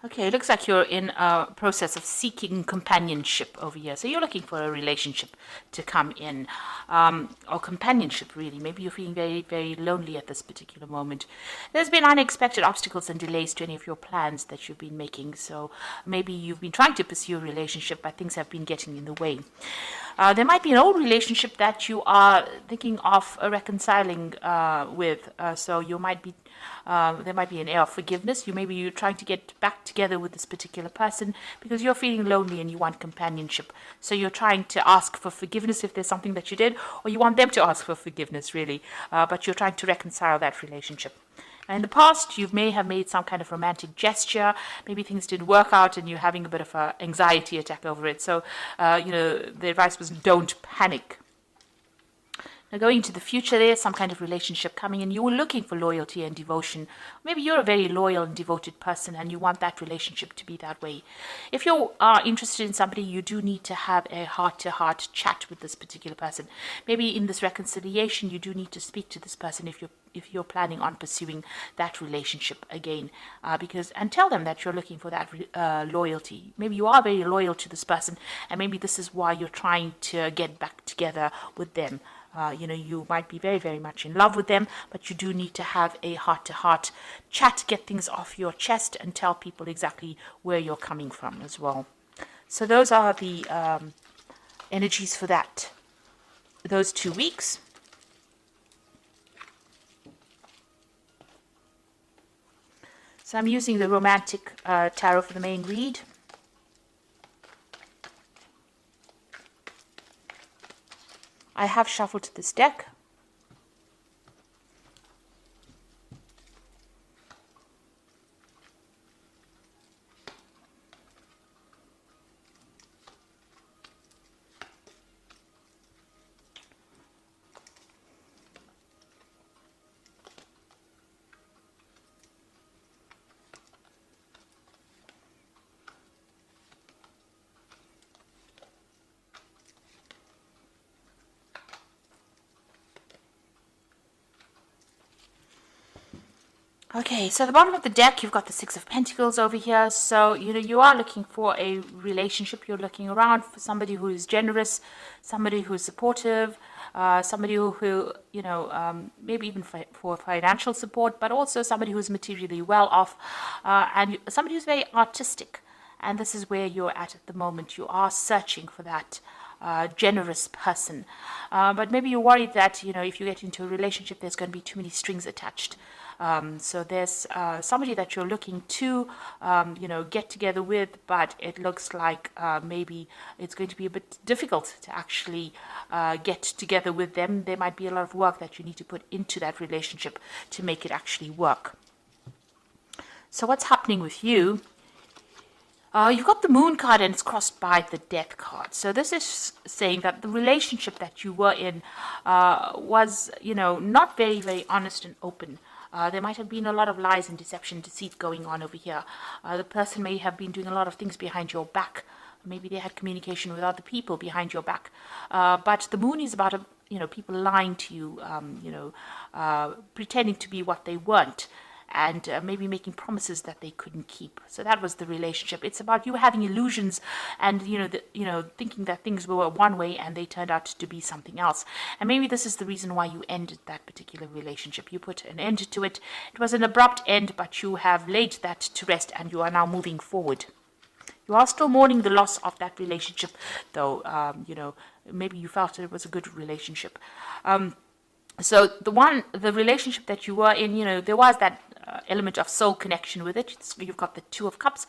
Okay, it looks like you're in a process of seeking companionship over here. So you're looking for a relationship to come in, or companionship, really. Maybe you're feeling very, very lonely at this particular moment. There's been unexpected obstacles and delays to any of your plans that you've been making. So maybe you've been trying to pursue a relationship, but things have been getting in the way. There might be an old relationship that you are thinking of reconciling with. So you might be there might be an air of forgiveness. Maybe you're trying to get back together with this particular person because you're feeling lonely and you want companionship. So you're trying to ask for forgiveness if there's something that you did, or you want them to ask for forgiveness, really. But you're trying to reconcile that relationship. In the past, you may have made some kind of romantic gesture. Maybe things didn't work out and you're having a bit of an anxiety attack over it. So, the advice was don't panic. Now, going into the future, there's some kind of relationship coming, and you were looking for loyalty and devotion. Maybe you're a very loyal and devoted person, and you want that relationship to be that way. If you are interested in somebody, you do need to have a heart-to-heart chat with this particular person. Maybe in this reconciliation, you do need to speak to this person if you're planning on pursuing that relationship again, and tell them that you're looking for that loyalty. Maybe you are very loyal to this person, and maybe this is why you're trying to get back together with them. You might be very, very much in love with them, but you do need to have a heart-to-heart chat, get things off your chest, and tell people exactly where you're coming from as well. So those are the energies for those 2 weeks. So I'm using the Romantic Tarot for the main read. I have shuffled this deck. Okay, so at the bottom of the deck, you've got the Six of Pentacles over here. So, you are looking for a relationship. You're looking around for somebody who is generous, somebody who is supportive, somebody who maybe even for financial support, but also somebody who's materially well off, and somebody who's very artistic. And this is where you're at the moment. You are searching for that generous person. But maybe you're worried that, if you get into a relationship, there's going to be too many strings attached. So there's somebody that you're looking to, get together with, but it looks like maybe it's going to be a bit difficult to actually get together with them. There might be a lot of work that you need to put into that relationship to make it actually work. So what's happening with you? You've got the Moon card and it's crossed by the Death card. So this is saying that the relationship that you were in was, not very, very honest and open. There might have been a lot of lies and deception, deceit going on over here. The person may have been doing a lot of things behind your back. Maybe they had communication with other people behind your back. But the Moon is about, people lying to you, pretending to be what they weren't. And maybe making promises that they couldn't keep. So that was the relationship. It's about you having illusions and thinking that things were one way and they turned out to be something else. And maybe this is the reason why you ended that particular relationship. You put an end to it. It was an abrupt end, but you have laid that to rest and you are now moving forward. You are still mourning the loss of that relationship, though. Maybe you felt it was a good relationship. So the relationship that you were in, there was that element of soul connection with it. You've got the Two of Cups,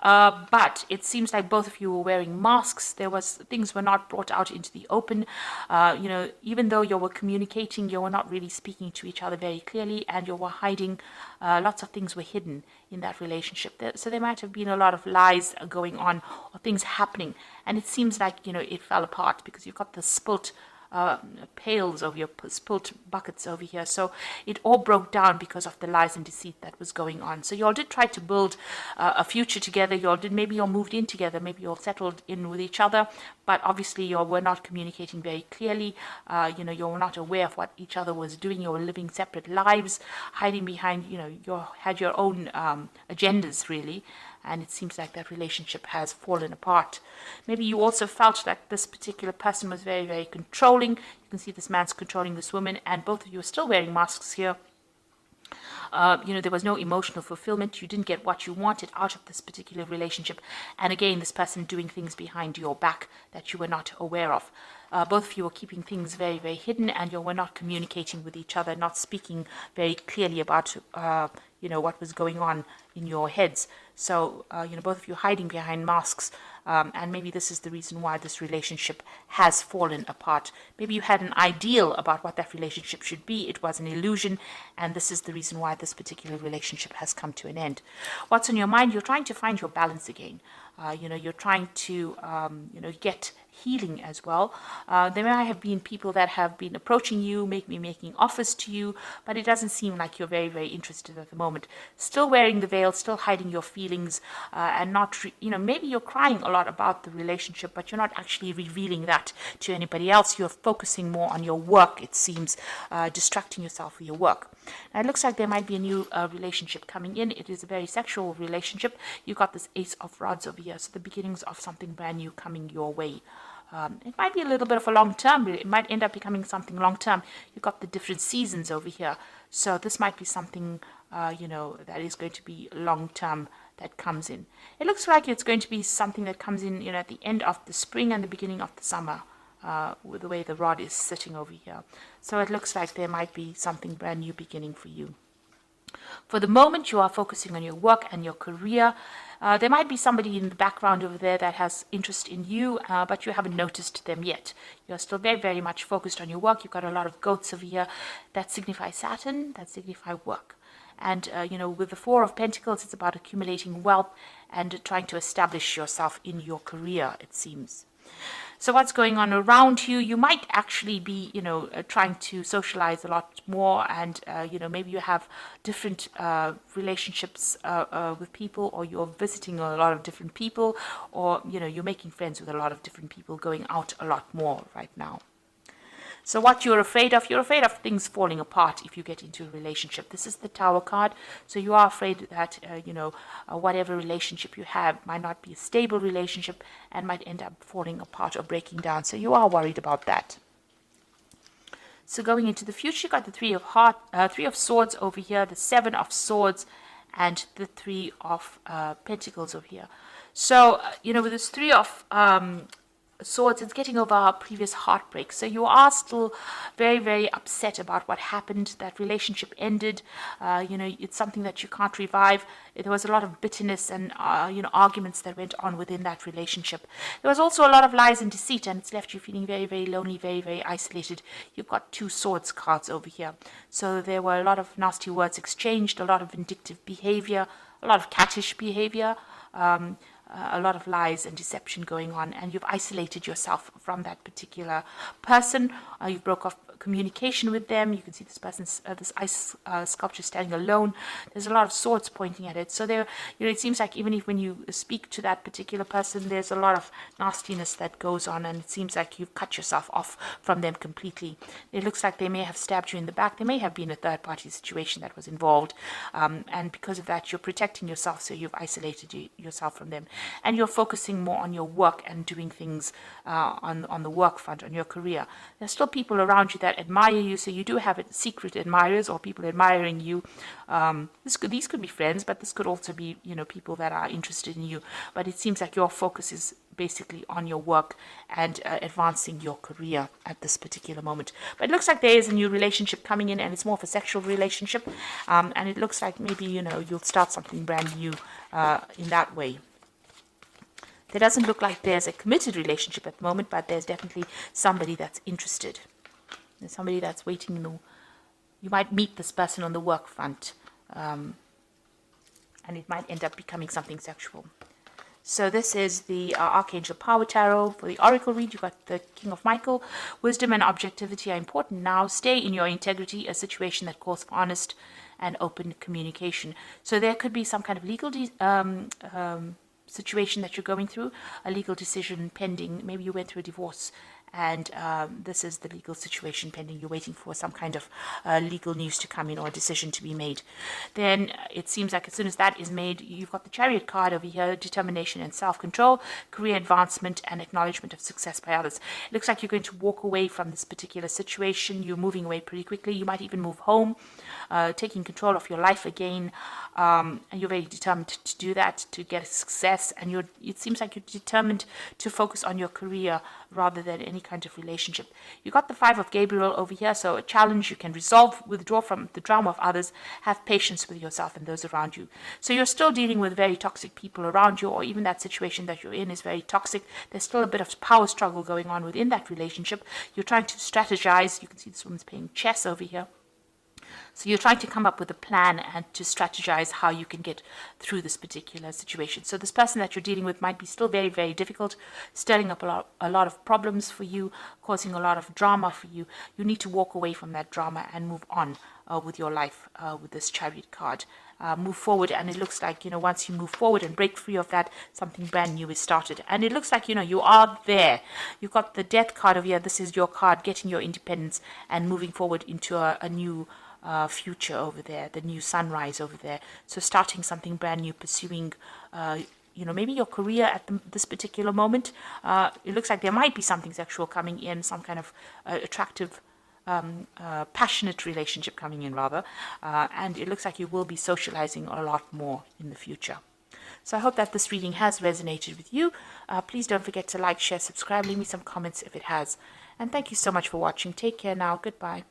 but it seems like both of you were wearing masks. Things were not brought out into the open. Even though you were communicating, you were not really speaking to each other very clearly, and you were hiding. Lots of things were hidden in that relationship. So there might have been a lot of lies going on or things happening, and it seems like it fell apart because you've got the spilt pails over your spilt buckets over here. So it all broke down because of the lies and deceit that was going on. So you all did try to build a future together. Maybe you all moved in together. Maybe you all settled in with each other. But obviously you all were not communicating very clearly. You were not aware of what each other was doing. You were living separate lives, hiding behind, you had your own agendas really. and it seems like that relationship has fallen apart. Maybe you also felt like this particular person was very, very controlling. You can see this man's controlling this woman, and both of you are still wearing masks here. There was no emotional fulfillment. You didn't get what you wanted out of this particular relationship. And again, this person doing things behind your back that you were not aware of. Both of you were keeping things very, very hidden, and you were not communicating with each other, not speaking very clearly about, what was going on in your heads. So, both of you hiding behind masks. And maybe this is the reason why this relationship has fallen apart. Maybe you had an ideal about what that relationship should be. It was an illusion, and this is the reason why this particular relationship has come to an end. What's on your mind? You're trying to find your balance again. You're trying to, get healing as well. There may have been people that have been approaching you, making offers to you, but it doesn't seem like you're very, very interested at the moment. Still wearing the veil, still hiding your feelings, and not, maybe you're crying a lot about the relationship, but you're not actually revealing that to anybody else. You're focusing more on your work, it seems, distracting yourself with your work. Now, it looks like there might be a new relationship coming in. It is a very sexual relationship. You've got this Ace of Rods over here, so the beginnings of something brand new coming your way. It might be a little bit of a long term, but it might end up becoming something long term. You've got the different seasons over here. So this might be something, that is going to be long term that comes in. It looks like it's going to be something that comes in, at the end of the spring and the beginning of the summer, with the way the rod is sitting over here. So it looks like there might be something brand new beginning for you. For the moment, you are focusing on your work and your career. There might be somebody in the background over there that has interest in you, but you haven't noticed them yet. You're still very, very much focused on your work. You've got a lot of goats over here that signify Saturn, that signify work. And, with the Four of Pentacles, it's about accumulating wealth and trying to establish yourself in your career, it seems. So what's going on around you? You might actually be, trying to socialize a lot more, and, maybe you have different relationships with people, or you're visiting a lot of different people, or, you're making friends with a lot of different people, going out a lot more right now. So what you're afraid of things falling apart if you get into a relationship. This is the Tower card. So you are afraid that, whatever relationship you have might not be a stable relationship and might end up falling apart or breaking down. So you are worried about that. So going into the future, you got the Three of Swords over here, the Seven of Swords, and the Three of Pentacles over here. So, with this Three of Swords, it's getting over our previous heartbreak. So you are still very, very upset about what happened. That relationship ended. It's something that you can't revive. There was a lot of bitterness and, arguments that went on within that relationship. There was also a lot of lies and deceit, and it's left you feeling very, very lonely, very, very isolated. You've got Two Swords cards over here. So there were a lot of nasty words exchanged, a lot of vindictive behavior, a lot of cattish behavior, a lot of lies and deception going on, and you've isolated yourself from that particular person. You broke off communication with them. You can see this person's this ice sculpture standing alone. There's a lot of swords pointing at it. So there, it seems like even if when you speak to that particular person, there's a lot of nastiness that goes on, and it seems like you've cut yourself off from them completely. It looks like they may have stabbed you in the back. There may have been a third-party situation that was involved, and because of that, you're protecting yourself. So you've isolated yourself from them, and you're focusing more on your work and doing things on the work front, on your career. There's still people around you that admire you, so you do have secret admirers or people admiring you. These could be friends, but this could also be people that are interested in you. But it seems like your focus is basically on your work and advancing your career at this particular moment. But it looks like there is a new relationship coming in, and it's more of a sexual relationship, and it looks like maybe you'll start something brand new in that way. There doesn't look like there's a committed relationship at the moment, but there's definitely somebody that's interested. There's somebody that's waiting. You might meet this person on the work front, and it might end up becoming something sexual. So this is the Archangel Power Tarot. For the Oracle read, you've got the King of Michael. Wisdom and objectivity are important now. Stay in your integrity, a situation that calls for honest and open communication. So there could be some kind of legal situation that you're going through, a legal decision pending. Maybe you went through a divorce and this is the legal situation pending. You're waiting for some kind of legal news to come in or a decision to be made. Then it seems like as soon as that is made, you've got the Chariot card over here: determination and self-control, career advancement, and acknowledgement of success by others. It looks like you're going to walk away from this particular situation. You're moving away pretty quickly. You might even move home, taking control of your life again, and you're very determined to do that, to get success. And it seems like you're determined to focus on your career rather than any kind of relationship. You got the Five of Gabriel over here, so a challenge you can resolve, withdraw from the drama of others, have patience with yourself and those around you. So you're still dealing with very toxic people around you, or even that situation that you're in is very toxic. There's still a bit of power struggle going on within that relationship. You're trying to strategize. You can see this woman's playing chess over here. So you're trying to come up with a plan and to strategize how you can get through this particular situation. So this person that you're dealing with might be still very, very difficult, stirring up a lot of problems for you, causing a lot of drama for you. You need to walk away from that drama and move on with your life with this Chariot card. Move forward, and it looks like, once you move forward and break free of that, something brand new is started. And it looks like, you are there. You've got the Death card over here. This is your card, getting your independence and moving forward into a new future over there, the new sunrise over there. So starting something brand new, pursuing maybe your career at this particular moment. It looks like there might be something sexual coming in, some kind of attractive, passionate relationship coming in, rather. And it looks like you will be socializing a lot more in the future. So I hope that this reading has resonated with you. Please don't forget to like, share, subscribe, leave me some comments if it has. And thank you so much for watching. Take care now. Goodbye.